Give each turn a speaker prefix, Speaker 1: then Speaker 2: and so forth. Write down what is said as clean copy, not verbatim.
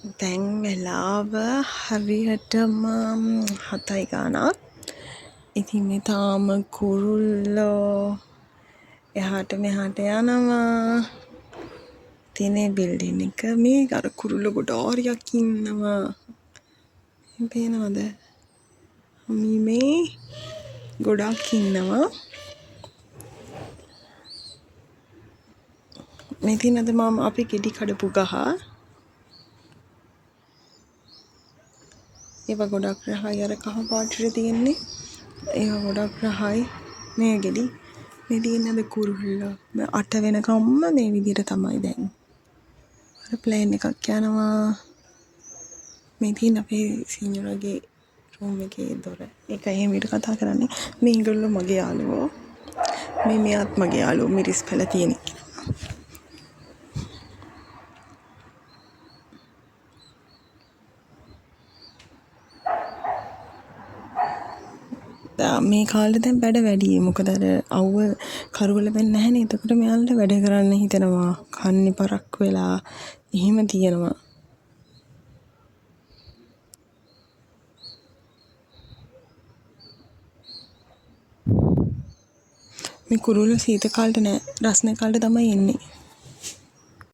Speaker 1: දැන් වෙලාව හරියටම 7යි ගානක්. ඉතින් මේ තාම කුරුල්ලෝ එහාට මෙහාට යනවා. ඉතින් මේ බිල්ඩින් එක මේ අර කුරුල්ලෝ ගොඩාරියක් ඉන්නවා. පේනවද? මේ ගොඩක් ඉන්නවා. මේ තියෙනද මම අපි ගෙඩි කඩපු ගහ. ඒවා ගොඩක් රහයි අර කහ පාටට තියෙන්නේ. ඒවා ගොඩක් රහයි. මේ ගෙඩි මේ තියෙනද කුරුල්ලෝ. 8 වෙනකම්ම මේ විදිහට තමයි දැන්. අර ප්ලේන් එකක් යනවා. මේ තියෙන අපේ සීනියර්ගේ රූම් එකේ දොර. ඒක එහෙම විතර කතා කරන්නේ. මේ ඉංග්‍රීසි මගේ යාළුවෝ. මේ මෙයාත් මගේ යාළුවෝ මිරිස් පැල තියෙන. මේ කාලේ දැන් වැඩ වැඩි. මොකද අර අවුව කරුවල වෙන්නේ නැහනේ. එතකොට මෙයාලට වැඩ කරන්න හිතෙනවා. කන්නේ පරක් වෙලා එහෙම තියෙනවා. මේ කුරුල්ලෝ සීත කාලේට නෑ. රස්නේ කාලේට තමයි එන්නේ.